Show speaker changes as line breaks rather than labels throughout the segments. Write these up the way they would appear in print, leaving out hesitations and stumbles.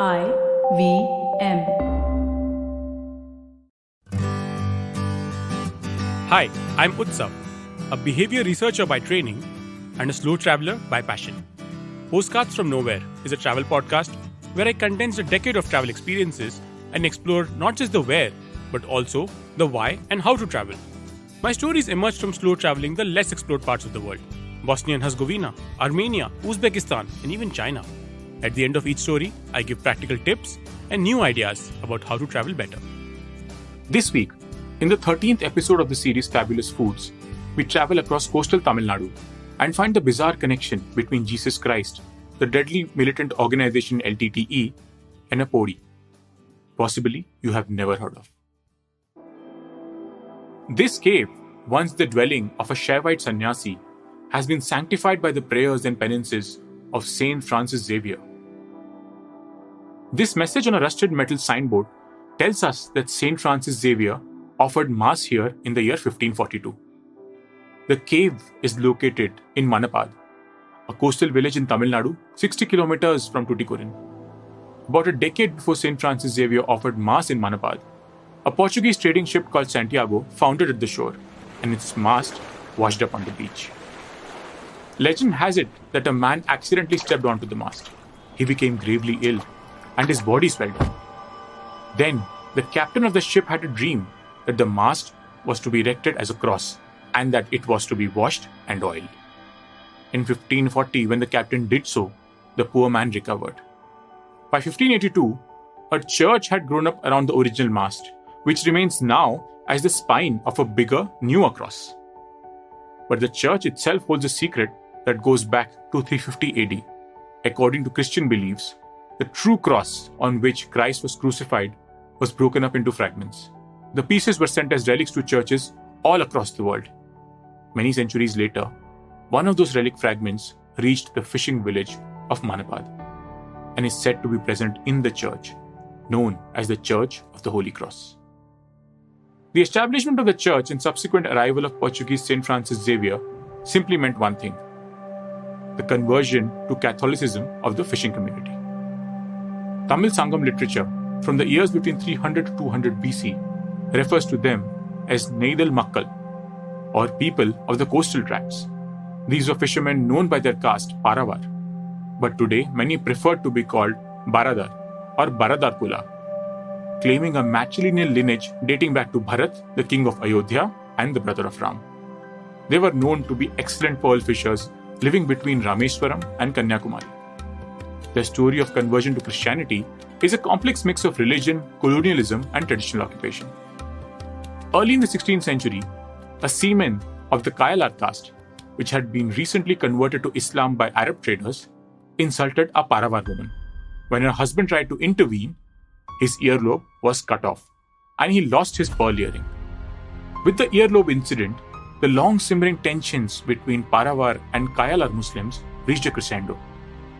IVM.
Hi, I'm Utsav, a behavior researcher by training and a slow traveler by passion. Postcards from Nowhere is a travel podcast where I condense a decade of travel experiences and explore not just the where, but also the why and how to travel. My stories emerge from slow traveling the less explored parts of the world: Bosnia and Herzegovina, Armenia, Uzbekistan, and even China. At the end of each story, I give practical tips and new ideas about how to travel better. This week, in the 13th episode of the series Fabulous Foods, we travel across coastal Tamil Nadu and find the bizarre connection between Jesus Christ, the deadly militant organization LTTE, and a Podi. Possibly you have never heard of. This cave, once the dwelling of a Shaivite sannyasi, has been sanctified by the prayers and penances of Saint Francis Xavier. This message on a rusted metal signboard tells us that Saint Francis Xavier offered Mass here in the year 1542. The cave is located in Manapad, a coastal village in Tamil Nadu, 60 kilometers from Tuticorin. About a decade before Saint Francis Xavier offered Mass in Manapad, a Portuguese trading ship called Santiago foundered at the shore, and its mast washed up on the beach. Legend has it that a man accidentally stepped onto the mast. He became gravely ill, and his body swelled up. Then, the captain of the ship had a dream that the mast was to be erected as a cross, and that it was to be washed and oiled. In 1540, when the captain did so, the poor man recovered. By 1582, a church had grown up around the original mast, which remains now as the spine of a bigger, newer cross. But the church itself holds a secret that goes back to 350 AD. According to Christian beliefs, the true cross on which Christ was crucified was broken up into fragments. The pieces were sent as relics to churches all across the world. Many centuries later, one of those relic fragments reached the fishing village of Manapad and is said to be present in the church, known as the Church of the Holy Cross. The establishment of the church and subsequent arrival of Portuguese Saint Francis Xavier simply meant one thing: the conversion to Catholicism of the fishing community. Tamil Sangam literature from the years between 300 to 200 BC refers to them as Neidal Makkal, or people of the coastal tracts. These were fishermen known by their caste, Paravar, but today many prefer to be called Baradar or Baradar Kula, claiming a matrilineal lineage dating back to Bharat, the king of Ayodhya and the brother of Ram. They were known to be excellent pearl fishers living between Rameswaram and Kanyakumari. The story of conversion to Christianity is a complex mix of religion, colonialism, and traditional occupation. Early in the 16th century, a seaman of the Kayalar caste, which had been recently converted to Islam by Arab traders, insulted a Paravar woman. When her husband tried to intervene, his earlobe was cut off, and he lost his pearl earring. With the earlobe incident, the long-simmering tensions between Paravar and Kayalar Muslims reached a crescendo.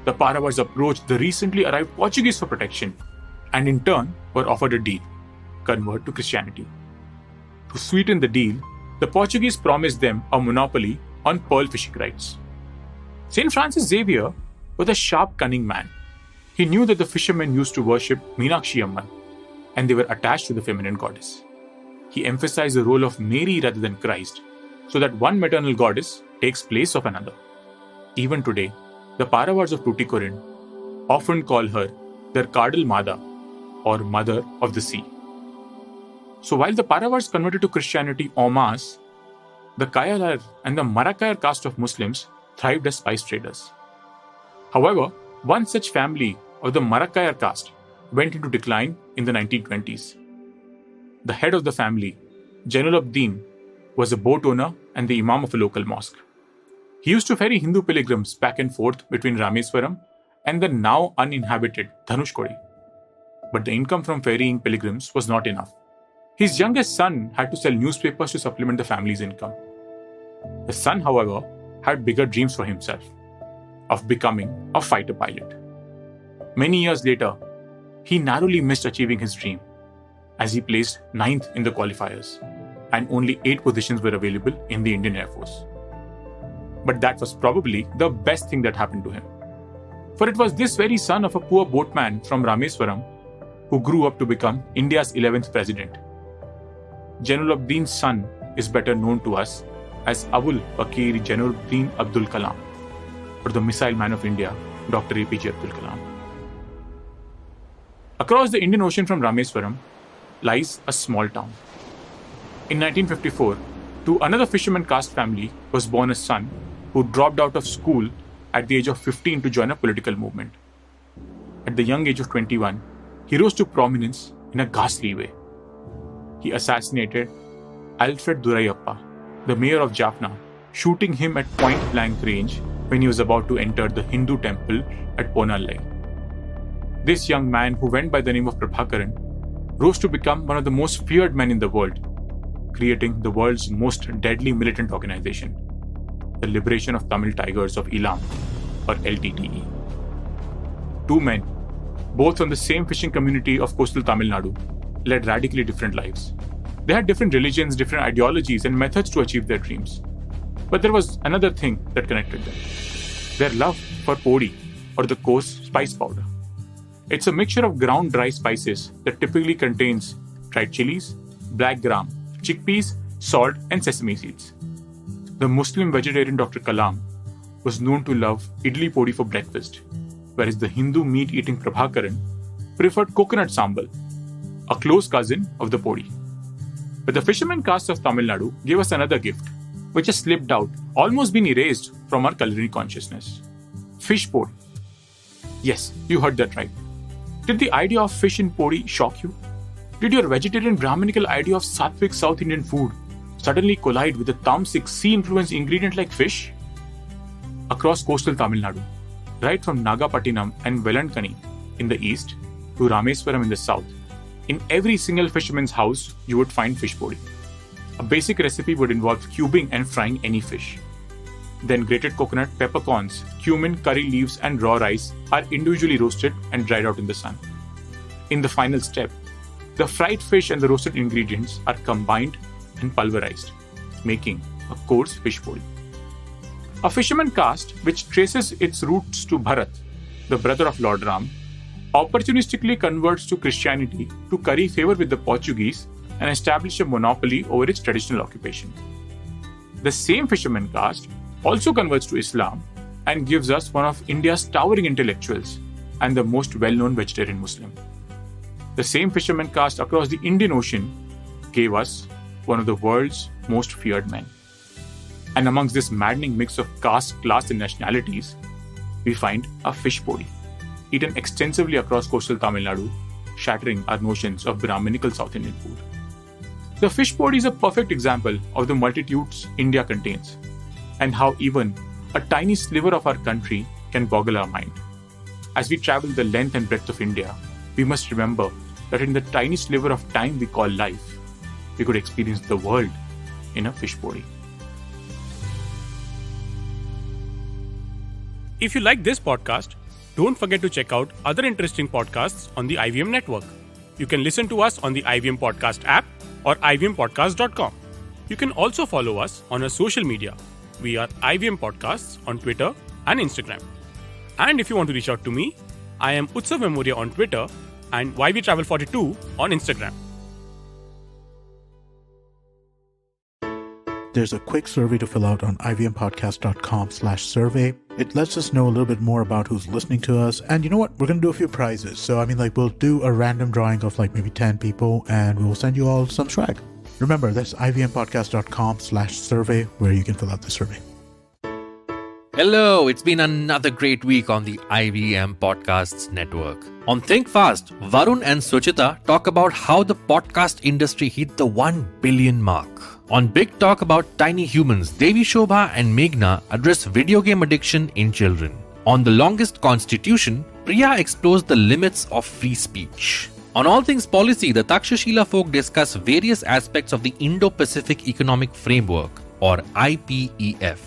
The Paravars approached the recently arrived Portuguese for protection, and in turn were offered a deal: convert to Christianity. To sweeten the deal, the Portuguese promised them a monopoly on pearl fishing rights. Saint Francis Xavier was a sharp, cunning man. He knew that the fishermen used to worship Meenakshi Amman, and they were attached to the feminine goddess. He emphasized the role of Mary rather than Christ, so that one maternal goddess takes place of another. Even today, the Paravars of Tuticorin often call her their Kadal Mada, or Mother of the Sea. So while the Paravars converted to Christianity en masse, the Kayalar and the Marakayar caste of Muslims thrived as spice traders. However, one such family of the Marakayar caste went into decline in the 1920s. The head of the family, Jainul-Abdin, was a boat owner and the imam of a local mosque. He used to ferry Hindu pilgrims back and forth between Rameswaram and the now uninhabited Dhanushkodi. But the income from ferrying pilgrims was not enough. His youngest son had to sell newspapers to supplement the family's income. The son, however, had bigger dreams for himself, of becoming a fighter pilot. Many years later, he narrowly missed achieving his dream, as he placed 9th in the qualifiers, and only 8 positions were available in the Indian Air Force. But that was probably the best thing that happened to him. For it was this very son of a poor boatman from Rameswaram who grew up to become India's 11th president. Jainuddin's son is better known to us as Abul Pakir Jainuddin Abdul Kalam, or the Missile Man of India, Dr. APJ Abdul Kalam. Across the Indian Ocean from Rameswaram lies a small town. In 1954, to another fisherman caste family was born a son who dropped out of school at the age of 15 to join a political movement. At the young age of 21, he rose to prominence in a ghastly way. He assassinated Alfred Durayappa, the mayor of Jaffna, shooting him at point-blank range when he was about to enter the Hindu temple at Ponallai. This young man, who went by the name of Prabhakaran, rose to become one of the most feared men in the world, creating the world's most deadly militant organization, the Liberation of Tamil Tigers of Elam, or LTTE. Two men, both from the same fishing community of Coastal Tamil Nadu, led radically different lives. They had different religions, different ideologies, and methods to achieve their dreams. But there was another thing that connected them: their love for Podi, or the coarse spice powder. It's a mixture of ground dry spices that typically contains dried chilies, black gram, chickpeas, salt, and sesame seeds. The Muslim vegetarian Dr. Kalam was known to love idli podi for breakfast, whereas the Hindu meat-eating Prabhakaran preferred coconut sambal, a close cousin of the podi. But the fisherman caste of Tamil Nadu gave us another gift, which has slipped out, almost been erased from our culinary consciousness. Fish podi. Yes, you heard that right. Did the idea of fish in podi shock you? Did your vegetarian Brahminical idea of Sattvic South Indian food suddenly collide with a tamasic sea-influenced ingredient like fish? Across coastal Tamil Nadu, right from Nagapattinam and Velankani in the east to Rameswaram in the south, in every single fisherman's house, you would find fish podi. A basic recipe would involve cubing and frying any fish. Then grated coconut, peppercorns, cumin, curry leaves, and raw rice are individually roasted and dried out in the sun. In the final step, the fried fish and the roasted ingredients are combined and pulverized, making a coarse fish podi. A fisherman caste which traces its roots to Bharat, the brother of Lord Ram, opportunistically converts to Christianity to curry favor with the Portuguese and establish a monopoly over its traditional occupation. The same fisherman caste also converts to Islam and gives us one of India's towering intellectuals and the most well-known vegetarian Muslim. The same fisherman caste across the Indian Ocean gave us one of the world's most feared men. And amongst this maddening mix of caste, class, and nationalities, we find a fish podi, eaten extensively across coastal Tamil Nadu, shattering our notions of Brahminical South Indian food. The fish podi is a perfect example of the multitudes India contains, and how even a tiny sliver of our country can boggle our mind. As we travel the length and breadth of India, we must remember that in the tiny sliver of time we call life, we could experience the world in a fish podi.
If you like this podcast, don't forget to check out other interesting podcasts on the IVM network. You can listen to us on the IVM Podcast app or ivmpodcast.com. You can also follow us on our social media. We are IVM Podcasts on Twitter and Instagram. And if you want to reach out to me, I am Utsav Memoria on Twitter and YVTravel42 on Instagram.
There's a quick survey to fill out on ivmpodcast.com/survey. It lets us know a little bit more about who's listening to us. And you know what? We're going to do a few prizes. So, we'll do a random drawing of maybe 10 people and we will send you all some swag. Remember, that's ivmpodcast.com/survey where you can fill out the survey.
Hello, it's been another great week on the IVM Podcasts Network. On Think Fast, Varun and Suchita talk about how the podcast industry hit the 1 billion mark. On Big Talk About Tiny Humans, Devi Shobha and Meghna address video game addiction in children. On The Longest Constitution, Priya explores the limits of free speech. On All Things Policy, the Takshashila folk discuss various aspects of the Indo-Pacific Economic Framework, or IPEF.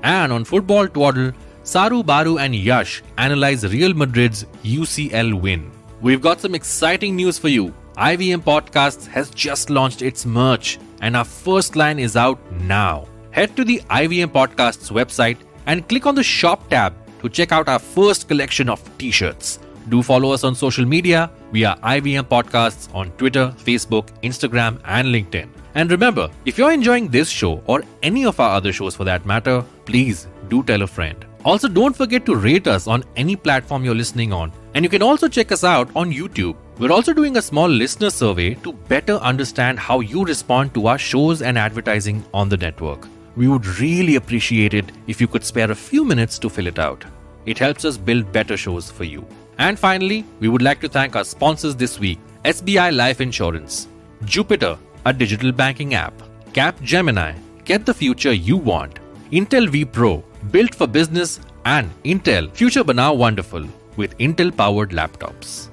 And on Football Twaddle, Saru, Baru and Yash analyze Real Madrid's UCL win. We've got some exciting news for you. IVM Podcasts has just launched its merch and our first line is out now. Head to the IVM Podcasts website and click on the shop tab to check out our first collection of t-shirts. Do follow us on social media. We are IVM Podcasts on Twitter, Facebook, Instagram, and LinkedIn. And remember, if you're enjoying this show or any of our other shows for that matter, please do tell a friend. Also, don't forget to rate us on any platform you're listening on. And you can also check us out on YouTube. We're also doing a small listener survey to better understand how you respond to our shows and advertising on the network. We would really appreciate it if you could spare a few minutes to fill it out. It helps us build better shows for you. And finally, we would like to thank our sponsors this week: SBI Life Insurance, Jupiter, a digital banking app, Capgemini, get the future you want, Intel V Pro, built for business, and Intel, future banao wonderful with Intel powered laptops.